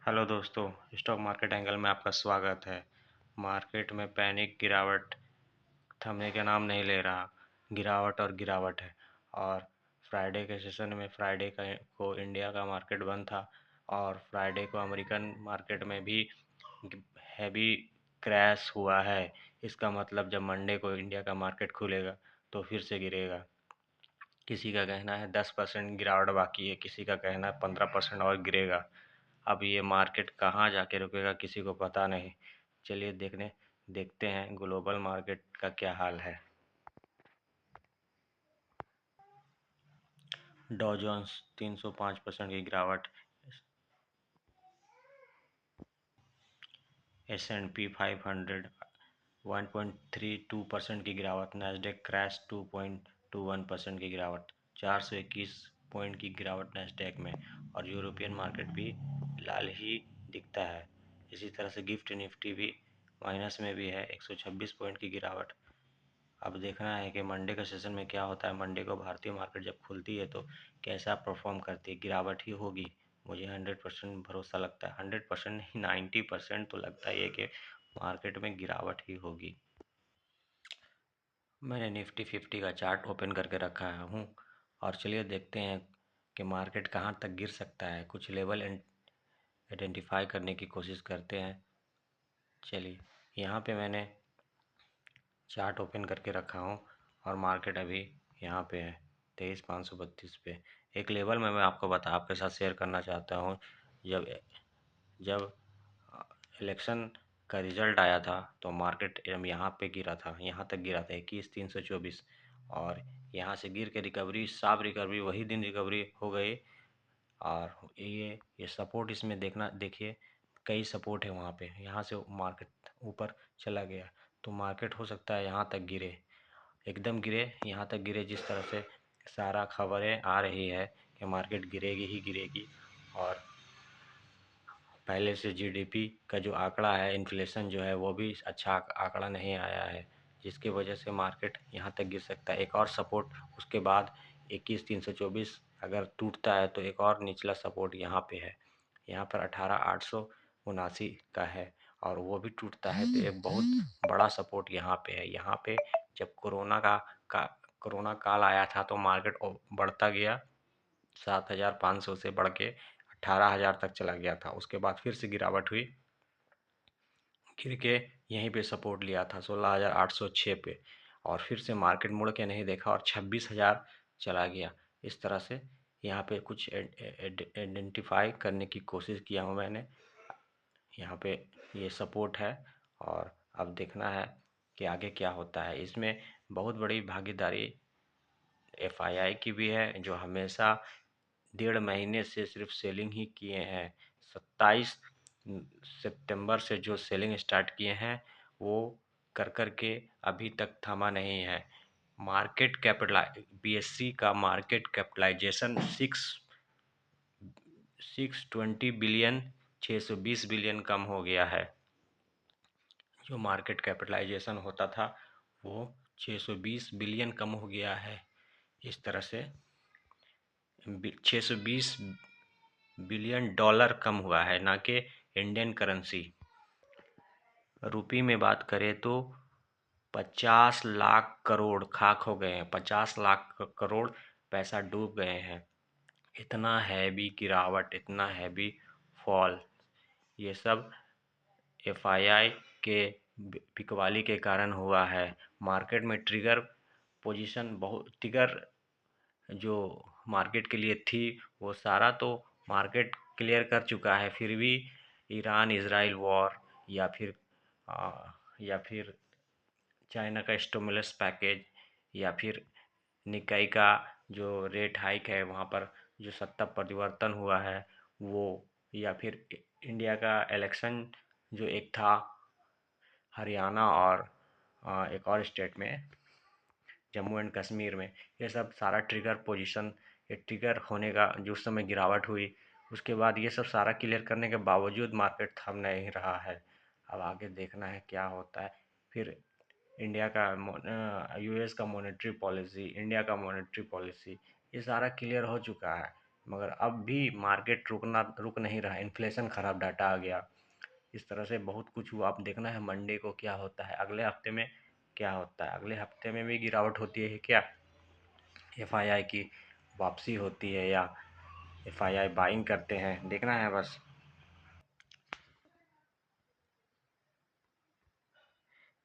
Hello दोस्तों, stock market angle में आपका स्वागत है। मार्केट में पैनिक गिरावट थमने का नाम नहीं ले रहा। गिरावट और गिरावट है। और फ्राइडे के सेशन में फ्राइडे का को इंडिया का मार्केट बंद था और फ्राइडे को अमेरिकन मार्केट में भी हैवी क्रैश हुआ है। इसका मतलब जब मंडे को इंडिया का मार्केट खुलेगा तो फिर से गिरेगा। किसी का कहना है 10% गिरावट बाकी है, किसी का कहना है 15% और गिरेगा। अब ये मार्केट कहाँ जाके रुकेगा किसी को पता नहीं। चलिए देखते हैं ग्लोबल मार्केट का क्या हाल है। डॉ जोन्स 305% की गिरावट, S&P 500 1.32% की गिरावट, नैस्डैक क्रैश 2.21% की गिरावट, 421 पॉइंट की गिरावट नैस्डैक में। और यूरोपियन मार्केट भी लाल ही दिखता है। इसी तरह से गिफ्ट निफ्टी भी माइनस में भी है, 126 पॉइंट की गिरावट। अब देखना है कि मंडे का सेशन में क्या होता है। मंडे को भारतीय मार्केट जब खुलती है तो कैसा परफॉर्म करती है। गिरावट ही होगी, मुझे 100% भरोसा लगता है। 100% नहीं, 90% तो लगता ही है कि मार्केट में गिरावट ही होगी। मैंने निफ्टी 50 का चार्ट ओपन करके रखा हूँ और चलिए देखते हैं कि मार्केट कहाँ तक गिर सकता है। कुछ लेवल आइडेंटिफाई करने की कोशिश करते हैं। चलिए, यहाँ पे मैंने चार्ट ओपन करके रखा हूँ और मार्केट अभी यहाँ पे है 23,532 पे। एक लेवल में मैं आपके साथ शेयर करना चाहता हूँ। जब जब इलेक्शन का रिजल्ट आया था तो मार्केट यहाँ पे गिरा था, यहाँ तक गिरा था 21,324। और यहाँ से गिर के रिकवरी, साफ रिकवरी, वही दिन रिकवरी हो गई। और ये सपोर्ट इसमें देखिए कई सपोर्ट है वहाँ पे। यहाँ से मार्केट ऊपर चला गया तो मार्केट हो सकता है यहाँ तक गिरे, एकदम गिरे, यहाँ तक गिरे। जिस तरह से सारा खबरें आ रही है कि मार्केट गिरेगी ही गिरेगी। और पहले से जीडीपी का जो आंकड़ा है, इन्फ्लेशन जो है वो भी अच्छा आंकड़ा नहीं आया है, जिसकी वजह से मार्केट यहाँ तक गिर सकता है। एक और सपोर्ट उसके बाद 21,324 अगर टूटता है तो एक और निचला सपोर्ट यहाँ पे है। यहाँ पर 18,879 का है और वो भी टूटता है तो एक बहुत बड़ा सपोर्ट यहाँ पे है। यहाँ पे जब का कोरोना काल आया था तो मार्केट बढ़ता गया, 7,500 से बढ़ के 18,000 तक चला गया था। उसके बाद फिर से गिरावट हुई, गिर के यहीं पे सपोर्ट लिया था 16,806 पे। और फिर से मार्केट मुड़ के नहीं देखा और 26,000 चला गया। इस तरह से यहाँ पे कुछ आइडेंटिफाई करने की कोशिश किया हूँ मैंने। यहाँ पे ये सपोर्ट है और अब देखना है कि आगे क्या होता है। इसमें बहुत बड़ी भागीदारी एफआईआई की भी है, जो हमेशा 1.5 महीने से सिर्फ सेलिंग ही किए हैं। 27 सितंबर से जो सेलिंग स्टार्ट किए हैं वो कर के अभी तक थमा नहीं है। मार्केट कैपिटल बीएससी का मार्केट कैपिटलाइजेशन 620 बिलियन, 620 बिलियन कम हो गया है। जो मार्केट कैपिटलाइजेशन होता था वो 620 बिलियन कम हो गया है। इस तरह से 620 बिलियन डॉलर कम हुआ है, ना कि इंडियन करेंसी। रुपये में बात करें तो 50 लाख करोड़ खाक हो गए हैं, 50 लाख करोड़ पैसा डूब गए हैं। इतना हैवी गिरावट, इतना हैवी फॉल, ये सब एफआईआई के बिकवाली के कारण हुआ है। मार्केट में ट्रिगर जो मार्केट के लिए थी वो सारा तो मार्केट क्लियर कर चुका है। फिर भी ईरान इजराइल वॉर या फिर आ, या फिर चाइना का स्टिमुलस पैकेज या फिर निकाई का जो रेट हाइक है वहाँ पर जो सत्ता परिवर्तन हुआ है वो, या फिर इंडिया का इलेक्शन जो एक था हरियाणा और एक और स्टेट में, जम्मू एंड कश्मीर में, ये सब सारा ये ट्रिगर होने का जो उस समय गिरावट हुई, उसके बाद ये सब सारा क्लियर करने के बावजूद मार्केट थम नहीं रहा है। अब आगे देखना है क्या होता है। फिर यूएस का मॉनेटरी पॉलिसी, इंडिया का मॉनेटरी पॉलिसी, ये सारा क्लियर हो चुका है। मगर अब भी मार्केट रुक नहीं रहा, इन्फ्लेशन खराब डाटा आ गया। इस तरह से बहुत कुछ हुआ। अब देखना है मंडे को क्या होता है, अगले हफ्ते में क्या होता है। अगले हफ्ते में भी गिरावट होती है क्या, एफआईआई की वापसी होती है या एफआईआई बाइंग करते हैं, देखना है बस।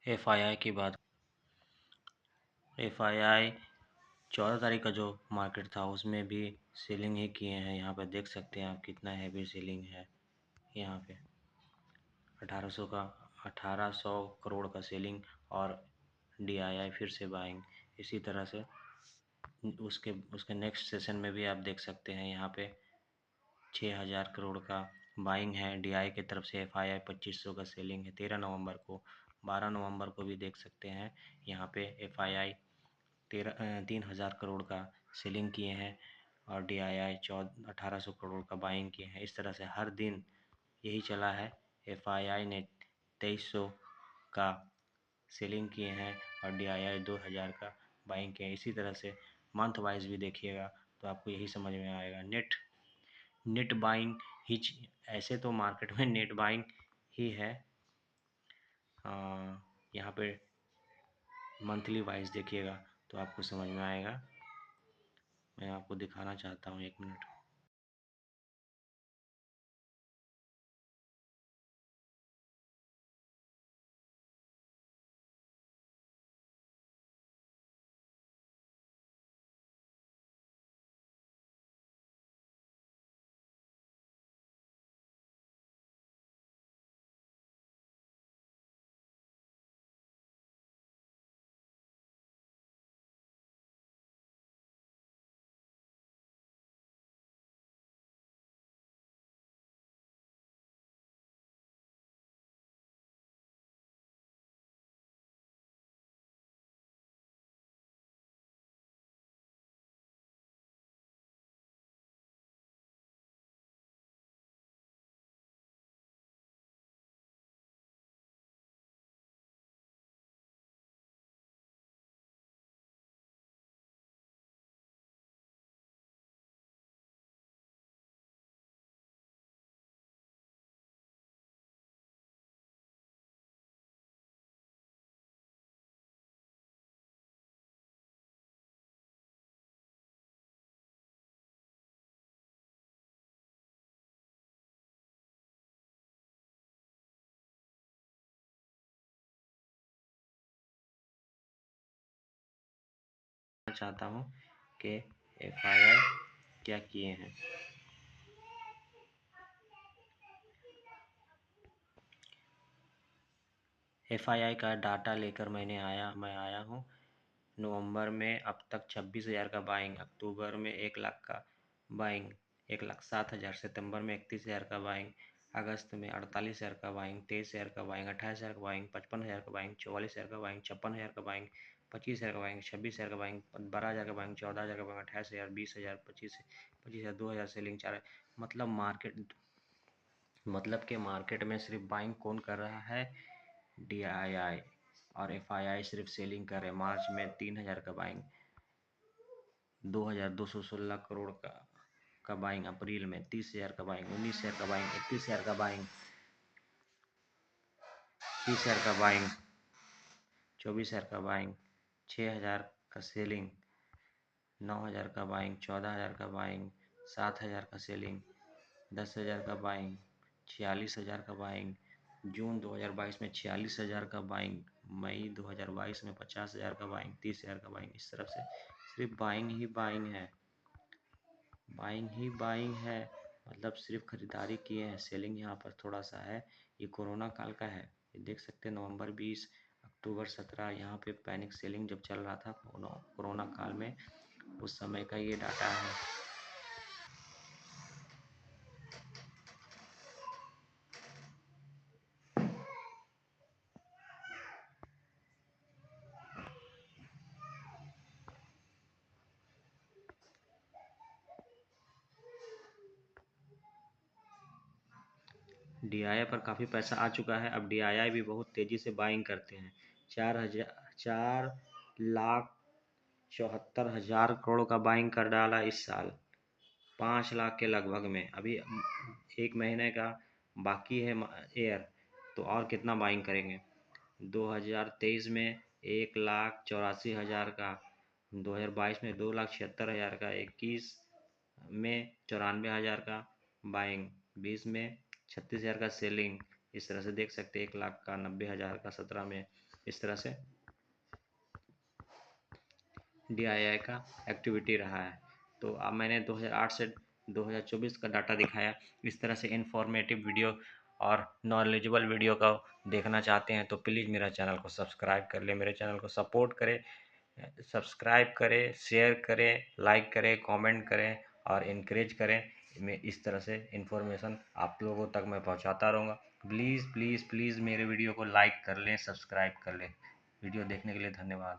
एफआईआई की बात, एफआईआई 14 तारीख का जो मार्केट था उसमें भी सेलिंग ही किए हैं। यहाँ पर देख सकते हैं आप कितना हैवी सेलिंग है। यहाँ पे 1800 करोड़ का सेलिंग, और डीआईआई फिर से बाइंग। इसी तरह से उसके उसके नेक्स्ट सेशन में भी आप देख सकते हैं यहाँ पे 6000 करोड़ का बाइंग है डीआई की तरफ से। एफआईआई 2500 का सेलिंग है 13 नवंबर को। 12 नवंबर को भी देख सकते हैं यहाँ पे एफआईआई 3000 करोड़ का सेलिंग किए हैं, और डीआईआई 1800 करोड़ का बाइंग किए हैं। इस तरह से हर दिन यही चला है। एफआईआई ने 2300 का सेलिंग किए हैं और डीआईआई 2000 का बाइंग किए हैं। इसी तरह से मंथ वाइज भी देखिएगा तो आपको यही समझ में आएगा। नेट नेट बाइंग ही ऐसे तो मार्केट में नेट बाइंग ही है। यहाँ पे मंथली वाइज देखिएगा तो आपको समझ में आएगा। मैं आपको दिखाना चाहता हूँ, एक मिनट। चाहता हूँ कि एफआईआई क्या किए हैं। एफआईआई का डाटा लेकर मैं आया हूँ। नवंबर में अब तक 26,000 का बाइंग, अक्टूबर में 1 लाख का बाइंग, 1,07,000, सितंबर में 31,000 का बाइंग, अगस्त में 48,000 का बाइंग, 23,000 का बाइंग, 28,000 का बाइंग, 55,000 का बाइंग, 44,000 का बाइंग, 56,000 का बाइंग, 25,000 का बाइंग, 26,000 का बाइंग, 12,000 का बाइंग, 14,000 का बाइंग, 28,000, 20,000, 25,000, 2,000 सेलिंग, 4। मतलब कि मार्केट में सिर्फ बाइंग कौन कर रहा है, डीआईआई, और एफआईआई सिर्फ सेलिंग कर रहे हैं। मार्च में 3,000 का बाइंग, 2,216 करोड़ का बाइंग, अप्रैल में 30,000 का बाइंग, 19,000 का बाइंग, 31,000 का बाइंग, 30,000 का बाइंग, 24,000 का बाइंग, 6,000 का सेलिंग, 9,000 का बाइंग, 14,000 का बाइंग, 7,000 का सेलिंग, 10,000 का बाइंग, 46,000 का बाइंग, जून 2022 में 46,000 का बाइंग, मई 2022 में 50,000 का बाइंग, 30,000 का बाइंग। इस तरफ से सिर्फ बाइंग ही बाइंग है, बाइंग ही बाइंग है। मतलब सिर्फ खरीदारी किए हैं, सेलिंग यहाँ पर थोड़ा सा है। ये कोरोना काल का है, ये देख सकते हैं। नवंबर 20, अक्टूबर 17, यहाँ पे पैनिक सेलिंग जब चल रहा था कोरोना काल में, उस समय का ये डाटा है। डीआईआई पर काफ़ी पैसा आ चुका है। अब डीआईआई भी बहुत तेज़ी से बाइंग करते हैं। 4,74,000 करोड़ का बाइंग कर डाला इस साल। 5 लाख के लगभग में। अभी 1 महीने का बाकी है एयर, तो और कितना बाइंग करेंगे। 2023 में 1,84,000 का, 2022 में 2,76,000 का, 21 में 94,000 का बाइंग, 20 में 36,000 का सेलिंग। इस तरह से देख सकते हैं 1 लाख का, 90,000 का 17 में। इस तरह से DII का एक्टिविटी रहा है। तो अब मैंने 2008 से 2024 का डाटा दिखाया। इस तरह से इन्फॉर्मेटिव वीडियो और नॉलेजेबल वीडियो का देखना चाहते हैं तो प्लीज़ मेरा चैनल को सब्सक्राइब कर लें, मेरे चैनल को सपोर्ट करें, सब्सक्राइब करें, शेयर करें, लाइक करें, कमेंट करें और इनकरेज करें। मैं इस तरह से इन्फॉर्मेशन आप लोगों तक मैं पहुंचाता रहूँगा। प्लीज़ प्लीज़ प्लीज़ मेरे वीडियो को लाइक कर लें, सब्सक्राइब कर लें। वीडियो देखने के लिए धन्यवाद।